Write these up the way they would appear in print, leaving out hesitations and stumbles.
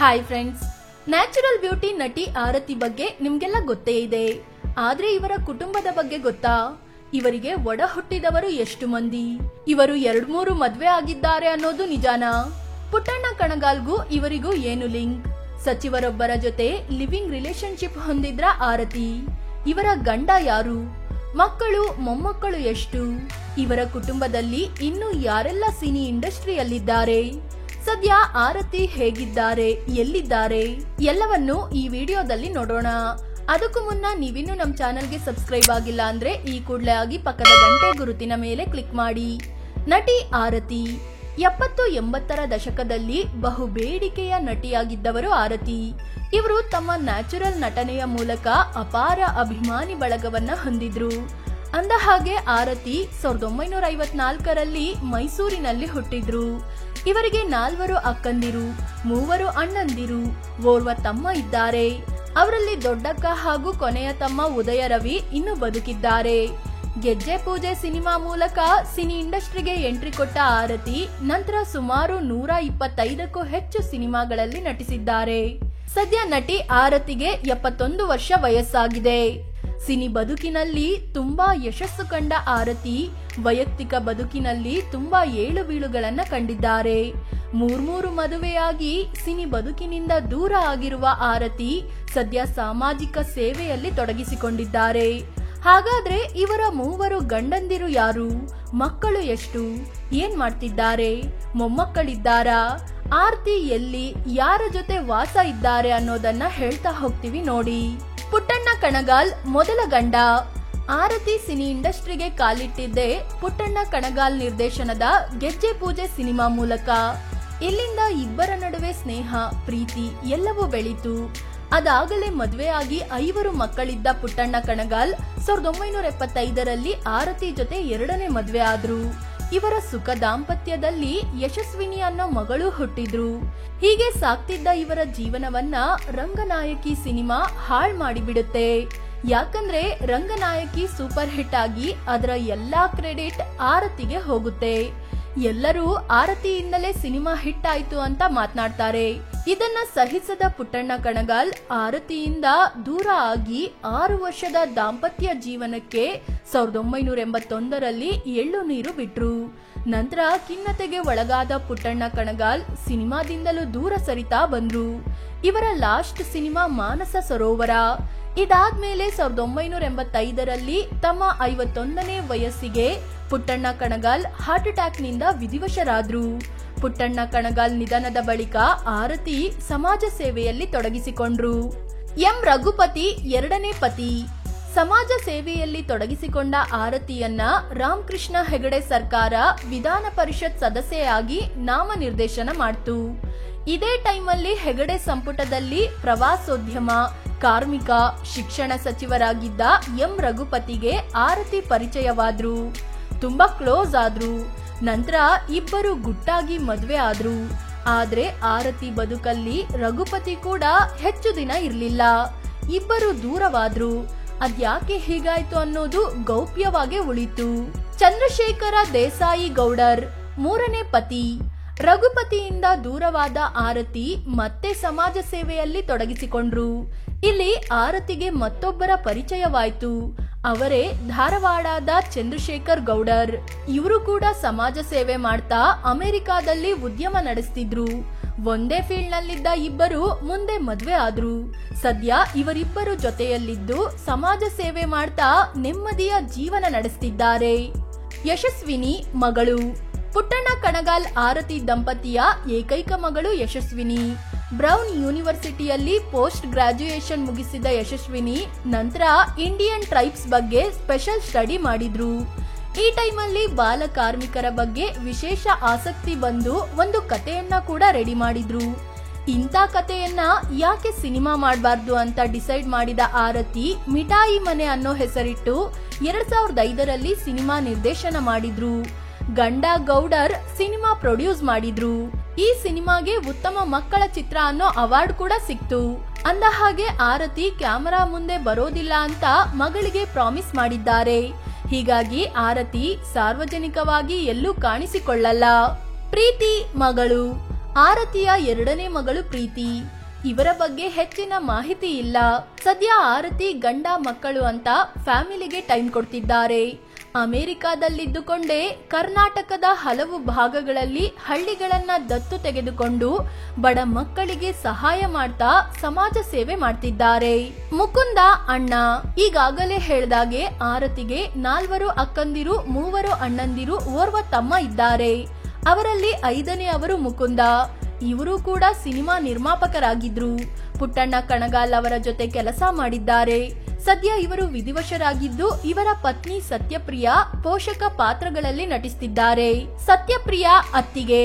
Hi friends, natural beauty ನಟಿ ಆರತಿ ಬಗ್ಗೆ ನಿಮ್ಗೆಲ್ಲ ಗೊತ್ತೇ ಇದೆ. ಆದ್ರೆ ಇವರ ಕುಟುಂಬದ ಬಗ್ಗೆ ಗೊತ್ತಾ? ಇವರಿಗೆ ಒಡ ಹುಟ್ಟಿದವರು ಎಷ್ಟು ಮಂದಿ? ಇವರು 2-3 ಮದ್ವೆ ಆಗಿದ್ದಾರೆ ಅನ್ನೋದು ನಿಜಾನಾ? ಪುಟ್ಟಣ್ಣ ಕಣಗಾಲ್ಗೂ ಇವರಿಗೂ ಏನು ಲಿಂಕ್? ಸಚಿವರೊಬ್ಬರ ಜೊತೆ ಲಿವಿಂಗ್ ರಿಲೇಶನ್ಶಿಪ್ ಹೊಂದಿದ್ರ ಆರತಿ? ಇವರ ಗಂಡ ಯಾರು? ಮಕ್ಕಳು ಮೊಮ್ಮಕ್ಕಳು ಎಷ್ಟು? ಇವರ ಕುಟುಂಬದಲ್ಲಿ ಇನ್ನು ಯಾರೆಲ್ಲ ಸಿನಿ ಇಂಡಸ್ಟ್ರಿಯಲ್ಲಿದ್ದಾರೆ? ಸದ್ಯ ಆರತಿ ಹೇಗಿದ್ದಾರೆ, ಎಲ್ಲಿದ್ದಾರೆ ಎಲ್ಲವನ್ನು ಈ ವಿಡಿಯೋದಲ್ಲಿ ನೋಡೋಣ. ಅದಕ್ಕೂ ಮುನ್ನ ನೀವಿನ್ನು ನಮ್ಮ ಚಾನೆಲ್ಗೆ ಸಬ್ಸ್ಕ್ರೈಬ್ ಆಗಿಲ್ಲ ಅಂದ್ರೆ ಈ ಕೂಡಲೇ ಆಗಿ ಪಕ್ಕದ ಗಂಟೆ ಗುರುತಿನ ಮೇಲೆ ಕ್ಲಿಕ್ ಮಾಡಿ. ನಟಿ ಆರತಿ 70-80ರ ದಶಕದಲ್ಲಿ ಬಹು ಬೇಡಿಕೆಯ ನಟಿಯಾಗಿದ್ದವರು ಆರತಿ. ಇವರು ತಮ್ಮ ನ್ಯಾಚುರಲ್ ನಟನೆಯ ಮೂಲಕ ಅಪಾರ ಅಭಿಮಾನಿ ಬಳಗವನ್ನ ಹೊಂದಿದ್ರು. ಅಂದ ಹಾಗೆ ಆರತಿ 1954ರಲ್ಲಿ ಮೈಸೂರಿನಲ್ಲಿ ಹುಟ್ಟಿದ್ರು. ಇವರಿಗೆ 4 ಅಕ್ಕಂದಿರು, 3 ಅಣ್ಣಂದಿರು, ಓರ್ವ ತಮ್ಮ ಇದ್ದಾರೆ. ಅವರಲ್ಲಿ ದೊಡ್ಡಕ್ಕ ಹಾಗೂ ಕೊನೆಯ ತಮ್ಮ ಉದಯ ರವಿ ಇನ್ನು ಬದುಕಿದ್ದಾರೆ. ಗೆಜ್ಜೆ ಪೂಜೆ ಸಿನಿಮಾ ಮೂಲಕ ಸಿನಿ ಇಂಡಸ್ಟ್ರಿಗೆ ಎಂಟ್ರಿ ಕೊಟ್ಟ ಆರತಿ ನಂತರ ಸುಮಾರು 125ಕ್ಕೂ ಹೆಚ್ಚು ಸಿನಿಮಾಗಳಲ್ಲಿ ನಟಿಸಿದ್ದಾರೆ. ಸದ್ಯ ನಟಿ ಆರತಿಗೆ 71 ವರ್ಷ ವಯಸ್ಸಾಗಿದೆ. ಸಿನಿ ಬದುಕಿನಲ್ಲಿ ತುಂಬಾ ಯಶಸ್ಸು ಕಂಡ ಆರತಿ ವೈಯಕ್ತಿಕ ಬದುಕಿನಲ್ಲಿ ತುಂಬಾ ಏಳು ಬೀಳುಗಳನ್ನ ಕಂಡಿದ್ದಾರೆ. 3 ಮದುವೆಯಾಗಿ ಸಿನಿ ಬದುಕಿನಿಂದ ದೂರ ಆಗಿರುವ ಆರತಿ ಸದ್ಯ ಸಾಮಾಜಿಕ ಸೇವೆಯಲ್ಲಿ ತೊಡಗಿಸಿಕೊಂಡಿದ್ದಾರೆ. ಹಾಗಾದ್ರೆ ಇವರ 3 ಗಂಡಂದಿರು ಯಾರು? ಮಕ್ಕಳು ಎಷ್ಟು? ಏನ್ ಮಾಡ್ತಿದ್ದಾರೆ? ಮೊಮ್ಮಕ್ಕಳಿದ್ದಾರಾ? ಆರತಿ ಎಲ್ಲಿ, ಯಾರ ಜೊತೆ ವಾಸ ಇದ್ದಾರೆ ಅನ್ನೋದನ್ನ ಹೇಳ್ತಾ ಹೋಗ್ತೀವಿ ನೋಡಿ. ಪುಟ್ಟಣ್ಣ ಕಣಗಾಲ್ ಮೊದಲ ಗಂಡ. ಆರತಿ ಸಿನಿ ಇಂಡಸ್ಟ್ರಿಗೆ ಕಾಲಿಟ್ಟಿದ್ದೆ ಪುಟ್ಟಣ್ಣ ಕಣಗಾಲ್ ನಿರ್ದೇಶನದ ಗೆಜ್ಜೆ ಪೂಜೆ ಸಿನಿಮಾ ಮೂಲಕ. ಇಲ್ಲಿಂದ ಇಬ್ಬರ ನಡುವೆ ಸ್ನೇಹ, ಪ್ರೀತಿ ಎಲ್ಲವೂ ಬೆಳೀತು. ಅದಾಗಲೇ ಮದುವೆ ಆಗಿ 5 ಮಕ್ಕಳಿದ್ದ ಪುಟ್ಟಣ್ಣ ಕಣಗಾಲ್ 1975ರಲ್ಲಿ ಆರತಿ ಜೊತೆ 2ನೇ ಮದುವೆ ಆದ್ರು. ಇವರ ಸುಖ ದಾಂಪತ್ಯದಲ್ಲಿ ಯಶಸ್ವಿನಿ ಅನ್ನೋ ಮಗಳು ಹುಟ್ಟಿದ್ರು. ಹೀಗೆ ಸಾಕ್ತಿದ್ದ ಇವರ ಜೀವನವನ್ನ ರಂಗನಾಯಕಿ ಸಿನಿಮಾ ಹಾಳ್ ಮಾಡಿಬಿಡುತ್ತೆ. ಯಾಕಂದ್ರೆ ರಂಗನಾಯಕಿ ಸೂಪರ್ ಹಿಟ್ ಆಗಿ ಅದರ ಎಲ್ಲಾ ಕ್ರೆಡಿಟ್ ಆರತಿಗೆ ಹೋಗುತ್ತೆ. ಎಲ್ಲರೂ ಆರತಿಯಿಂದಲೇ ಸಿನಿಮಾ ಹಿಟ್ ಆಯ್ತು ಅಂತ ಮಾತನಾಡ್ತಾರೆ. ಇದನ್ನ ಸಹಿಸದ ಪುಟ್ಟಣ್ಣ ಕಣಗಾಲ್ ಆರತಿಯಿಂದ ದೂರ ಆಗಿ 6 ವರ್ಷದ ದಾಂಪತ್ಯ ಜೀವನಕ್ಕೆ 1981ರಲ್ಲಿ ಎಳ್ಳು ನೀರು ಬಿಟ್ರು. ನಂತರ ಖಿನ್ನತೆಗೆ ಒಳಗಾದ ಪುಟ್ಟಣ್ಣ ಕಣಗಾಲ್ ಸಿನಿಮಾದಿಂದಲೂ ದೂರ ಸರಿತಾ ಬಂದ್ರು. ಇವರ ಲಾಸ್ಟ್ ಸಿನಿಮಾ ಮಾನಸ ಸರೋವರ. ಇದಾದ್ಮೇಲೆ 1985ರಲ್ಲಿ ತಮ್ಮ 51ನೇ ವಯಸ್ಸಿಗೆ ಪುಟ್ಟಣ್ಣ ಕಣಗಾಲ್ ಹಾರ್ಟ್ ಅಟ್ಯಾಕ್ ನಿಂದ ವಿಧಿವಶರಾದ್ರು. ಪುಟ್ಟಣ್ಣ ಕಣಗಾಲ್ ನಿಧನದ ಬಳಿಕ ಆರತಿ ಸಮಾಜ ಸೇವೆಯಲ್ಲಿ ತೊಡಗಿಸಿಕೊಂಡ್ರು. ಎಂ ರಘುಪತಿ 2ನೇ ಪತಿ. ಸಮಾಜ ಸೇವೆಯಲ್ಲಿ ತೊಡಗಿಸಿಕೊಂಡ ಆರತಿಯನ್ನ ರಾಮಕೃಷ್ಣ ಹೆಗಡೆ ಸರ್ಕಾರ ವಿಧಾನ ಪರಿಷತ್ ಸದಸ್ಯೆಯಾಗಿ ನಾಮನಿರ್ದೇಶನ ಮಾಡ್ತು. ಇದೇ ಟೈಮಲ್ಲಿ ಹೆಗಡೆ ಸಂಪುಟದಲ್ಲಿ ಪ್ರವಾಸೋದ್ಯಮ, ಕಾರ್ಮಿಕ, ಶಿಕ್ಷಣ ಸಚಿವರಾಗಿದ್ದ ಎಂ ರಘುಪತಿಗೆ ಆರತಿ ಪರಿಚಯವಾದ್ರು. ತುಂಬಾ ಕ್ಲೋಸ್ ಆದ್ರು. ನಂತರ ಇಬ್ಬರು ಗುಟ್ಟಾಗಿ ಮದ್ವೆ ಆದ್ರು. ಆದ್ರೆ ಆರತಿ ಬದುಕಲ್ಲಿ ರಘುಪತಿ ಕೂಡ ಹೆಚ್ಚು ದಿನ ಇರ್ಲಿಲ್ಲ. ಇಬ್ಬರು ದೂರವಾದ್ರು. ಅದ್ಯಾಕೆ ಹೀಗಾಯ್ತು ಅನ್ನೋದು ಗೌಪ್ಯವಾಗಿ ಉಳಿತು. ಚಂದ್ರಶೇಖರ ದೇಸಾಯಿ ಗೌಡರ್ 3ನೇ ಪತಿ. ರಘುಪತಿಯಿಂದ ದೂರವಾದ ಆರತಿ ಮತ್ತೆ ಸಮಾಜ ಸೇವೆಯಲ್ಲಿ ತೊಡಗಿಸಿಕೊಂಡ್ರು. ಇಲ್ಲಿ ಆರತಿಗೆ ಮತ್ತೊಬ್ಬರ ಪರಿಚಯವಾಯ್ತು. ಅವರೇ ಧಾರವಾಡದ ಚಂದ್ರಶೇಖರ್ ಗೌಡರ್. ಇವರು ಕೂಡ ಸಮಾಜ ಸೇವೆ ಮಾಡ್ತಾ ಅಮೆರಿಕಾದಲ್ಲಿ ಉದ್ಯಮ ನಡೆಸ್ತಿದ್ರು. ಒಂದೇ ಫೀಲ್ಡ್ ನಲ್ಲಿದ್ದ ಇಬ್ಬರು ಮುಂದೆ ಮದ್ವೆ ಆದ್ರು. ಸದ್ಯ ಇವರಿಬ್ಬರು ಜೊತೆಯಲ್ಲಿದ್ದು ಸಮಾಜ ಸೇವೆ ಮಾಡ್ತಾ ನೆಮ್ಮದಿಯ ಜೀವನ ನಡೆಸ್ತಿದ್ದಾರೆ. ಯಶಸ್ವಿನಿ ಮಗಳು. ಪುಟ್ಟಣ್ಣ ಕಣಗಾಲ್ ಆರತಿ ದಂಪತಿಯ ಏಕೈಕ ಮಗಳು ಯಶಸ್ವಿನಿ. ಬ್ರೌನ್ ಯೂನಿವರ್ಸಿಟಿಯಲ್ಲಿ ಪೋಸ್ಟ್ ಗ್ರಾಜ್ಯುಯೇಷನ್ ಮುಗಿಸಿದ ಯಶಸ್ವಿನಿ ನಂತರ ಇಂಡಿಯನ್ ಟ್ರೈಬ್ಸ್ ಬಗ್ಗೆ ಸ್ಪೆಷಲ್ ಸ್ಟಡಿ ಮಾಡಿದ್ರು. ಈ ಟೈಮಲ್ಲಿ ಬಾಲ ಕಾರ್ಮಿಕರ ಬಗ್ಗೆ ವಿಶೇಷ ಆಸಕ್ತಿ ಬಂದು ಒಂದು ಕಥೆಯನ್ನ ಕೂಡ ರೆಡಿ ಮಾಡಿದ್ರು. ಇಂಥ ಕಥೆಯನ್ನ ಯಾಕೆ ಸಿನಿಮಾ ಮಾಡಬಾರ್ದು ಅಂತ ಡಿಸೈಡ್ ಮಾಡಿದ ಆರತಿ ಮಿಠಾಯಿ ಮನೆ ಅನ್ನೋ ಹೆಸರಿಟ್ಟು 2005ರಲ್ಲಿ ಸಿನಿಮಾ ನಿರ್ದೇಶನ ಮಾಡಿದ್ರು. ಗಂಡ ಗೌಡರ್ ಸಿನಿಮಾ ಪ್ರೊಡ್ಯೂಸ್ ಮಾಡಿದ್ರು. ಈ ಸಿನಿಮಾಗೆ ಉತ್ತಮ ಮಕ್ಕಳ ಚಿತ್ರ ಅನ್ನೋ ಅವಾರ್ಡ್ ಕೂಡ ಸಿಕ್ತು. ಅಂದ ಹಾಗೆ ಆರತಿ ಕ್ಯಾಮರಾ ಮುಂದೆ ಬರೋದಿಲ್ಲ ಅಂತ ಮಗಳಿಗೆ ಪ್ರಾಮಿಸ್ ಮಾಡಿದ್ದಾರೆ. ಹೀಗಾಗಿ ಆರತಿ ಸಾರ್ವಜನಿಕವಾಗಿ ಎಲ್ಲೂ ಕಾಣಿಸಿಕೊಳ್ಳಲ್ಲ. ಪ್ರೀತಿ ಮಗಳು. ಆರತಿಯ ಎರಡನೇ ಮಗಳು ಪ್ರೀತಿ. ಇವರ ಬಗ್ಗೆ ಹೆಚ್ಚಿನ ಮಾಹಿತಿ ಇಲ್ಲ. ಸದ್ಯ ಆರತಿ ಗಂಡ ಮಕ್ಕಳು ಅಂತ ಫ್ಯಾಮಿಲಿಗೆ ಟೈಮ್ ಕೊಡ್ತಿದ್ದಾರೆ. ಅಮೆರಿಕಾದಲ್ಲಿದ್ದುಕೊಂಡೇ ಕರ್ನಾಟಕದ ಹಲವು ಭಾಗಗಳಲ್ಲಿ ಹಳ್ಳಿಗಳನ್ನ ದತ್ತು ತೆಗೆದುಕೊಂಡು ಬಡ ಮಕ್ಕಳಿಗೆ ಸಹಾಯ ಮಾಡ್ತಾ ಸಮಾಜ ಸೇವೆ ಮಾಡ್ತಿದ್ದಾರೆ. ಮುಕುಂದ ಅಣ್ಣ. ಈಗಾಗಲೇ ಹೇಳ್ದಾಗೆ ಆರತಿಗೆ 4 ಅಕ್ಕಂದಿರು, 3 ಅಣ್ಣಂದಿರು, ಓರ್ವ ತಮ್ಮ ಇದ್ದಾರೆ. ಅವರಲ್ಲಿ 5ನೇ ಅವರು ಮುಕುಂದ. ಇವರು ಕೂಡ ಸಿನಿಮಾ ನಿರ್ಮಾಪಕರಾಗಿದ್ರು. ಪುಟ್ಟಣ್ಣ ಕಣಗಾಲ್ ಅವರ ಜೊತೆ ಕೆಲಸ ಮಾಡಿದ್ದಾರೆ. ಸದ್ಯ ಇವರು ವಿಧಿವಶರಾಗಿದ್ದು ಇವರ ಪತ್ನಿ ಸತ್ಯಪ್ರಿಯಾ ಪೋಷಕ ಪಾತ್ರಗಳಲ್ಲಿ ನಟಿಸುತ್ತಿದ್ದಾರೆ. ಸತ್ಯಪ್ರಿಯಾ ಅತ್ತಿಗೆ.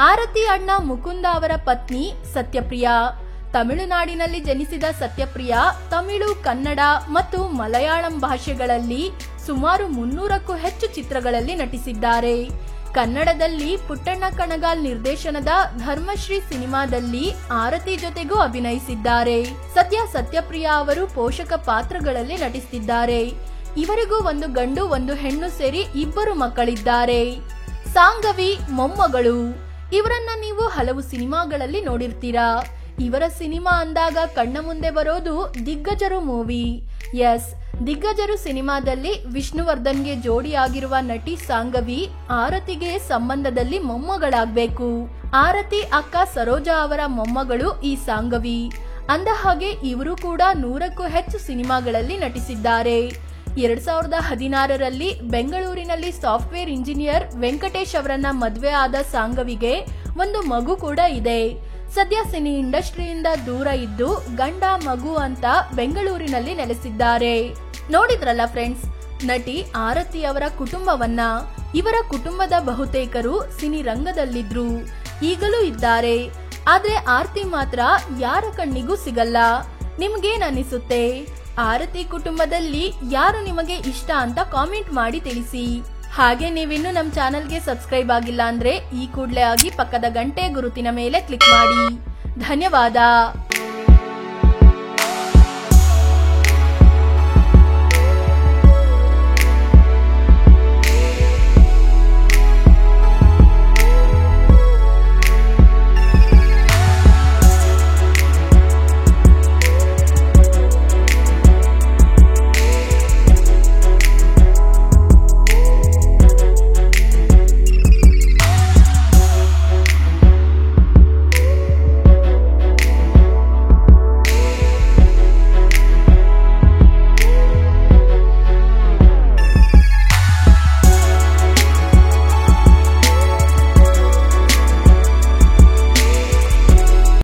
ಆರತಿ ಅಣ್ಣ ಮುಕುಂದ ಅವರ ಪತ್ನಿ ಸತ್ಯಪ್ರಿಯಾ. ತಮಿಳುನಾಡಿನಲ್ಲಿ ಜನಿಸಿದ ಸತ್ಯಪ್ರಿಯಾ ತಮಿಳು, ಕನ್ನಡ ಮತ್ತು ಮಲಯಾಳಂ ಭಾಷೆಗಳಲ್ಲಿ ಸುಮಾರು 300ಕ್ಕೂ ಹೆಚ್ಚು ಚಿತ್ರಗಳಲ್ಲಿ ನಟಿಸಿದ್ದಾರೆ. ಕನ್ನಡದಲ್ಲಿ ಪುಟ್ಟಣ್ಣ ಕಣಗಾಲ್ ನಿರ್ದೇಶನದ ಧರ್ಮಶ್ರೀ ಸಿನಿಮಾದಲ್ಲಿ ಆರತಿ ಜೊತೆಗೂ ಅಭಿನಯಿಸಿದ್ದಾರೆ. ಸದ್ಯ ಸತ್ಯಪ್ರಿಯಾ ಅವರು ಪೋಷಕ ಪಾತ್ರಗಳಲ್ಲಿ ನಟಿಸುತ್ತಿದ್ದಾರೆ. ಇವರಿಗೂ 1 ಗಂಡು 1 ಹೆಣ್ಣು ಸೇರಿ 2 ಮಕ್ಕಳಿದ್ದಾರೆ. ಸಾಂಗವಿ ಮೊಮ್ಮಗಳು. ಇವರನ್ನ ನೀವು ಹಲವು ಸಿನಿಮಾಗಳಲ್ಲಿ ನೋಡಿರ್ತೀರಾ. ಇವರ ಸಿನಿಮಾ ಅಂದಾಗ ಕಣ್ಣ ಮುಂದೆ ಬರೋದು ದಿಗ್ಗಜರು ಮೂವಿ. ಎಸ್, ದಿಗ್ಗಜರು ಸಿನಿಮಾದಲ್ಲಿ ವಿಷ್ಣುವರ್ಧನ್ಗೆ ಜೋಡಿಯಾಗಿರುವ ನಟಿ ಸಾಂಗವಿ ಆರತಿಗೆ ಸಂಬಂಧದಲ್ಲಿ ಮೊಮ್ಮಗಳಾಗಬೇಕು. ಆರತಿ ಅಕ್ಕ ಸರೋಜಾ ಅವರ ಮೊಮ್ಮಗಳು ಈ ಸಾಂಗವಿ. ಅಂದ ಹಾಗೆ ಇವರು ಕೂಡ 100ಕ್ಕೂ ಹೆಚ್ಚು ಸಿನಿಮಾಗಳಲ್ಲಿ ನಟಿಸಿದ್ದಾರೆ. 2016ರಲ್ಲಿ ಬೆಂಗಳೂರಿನಲ್ಲಿ ಸಾಫ್ಟ್ವೇರ್ ಇಂಜಿನಿಯರ್ ವೆಂಕಟೇಶ್ ಅವರನ್ನ ಮದುವೆ ಆದ ಸಾಂಗವಿಗೆ 1 ಮಗು ಕೂಡ ಇದೆ. ಸದ್ಯ ಸಿನಿ ಇಂಡಸ್ಟ್ರಿಯಿಂದ ದೂರ ಇದ್ದು ಗಂಡ ಮಗು ಅಂತ ಬೆಂಗಳೂರಿನಲ್ಲಿ ನೆಲೆಸಿದ್ದಾರೆ. ನೋಡಿದ್ರಲ್ಲ ಫ್ರೆಂಡ್ಸ್, ನಟಿ ಆರತಿ ಅವರ ಕುಟುಂಬವನ್ನ. ಇವರ ಕುಟುಂಬದ ಬಹುತೇಕರು ಸಿನಿ ರಂಗದಲ್ಲಿದ್ರು, ಈಗಲೂ ಇದ್ದಾರೆ. ಆದ್ರೆ ಆರತಿ ಮಾತ್ರ ಯಾರ ಕಣ್ಣಿಗೂ ಸಿಗಲ್ಲ. ನಿಮ್ಗೇನ್ ಅನಿಸುತ್ತೆ? ಆರತಿ ಕುಟುಂಬದಲ್ಲಿ ಯಾರು ನಿಮಗೆ ಇಷ್ಟ ಅಂತ ಕಾಮೆಂಟ್ ಮಾಡಿ ತಿಳಿಸಿ. ಹಾಗೆ ನೀವಿನ್ನು ನಮ್ಮ ಚಾನೆಲ್ಗೆ ಸಬ್ಸ್ಕ್ರೈಬ್ ಆಗಿಲ್ಲ ಅಂದ್ರೆ ಈ ಕೂಡಲೇ ಆಗಿ ಪಕ್ಕದ ಗಂಟೆ ಗುರುತಿನ ಮೇಲೆ ಕ್ಲಿಕ್ ಮಾಡಿ. ಧನ್ಯವಾದ.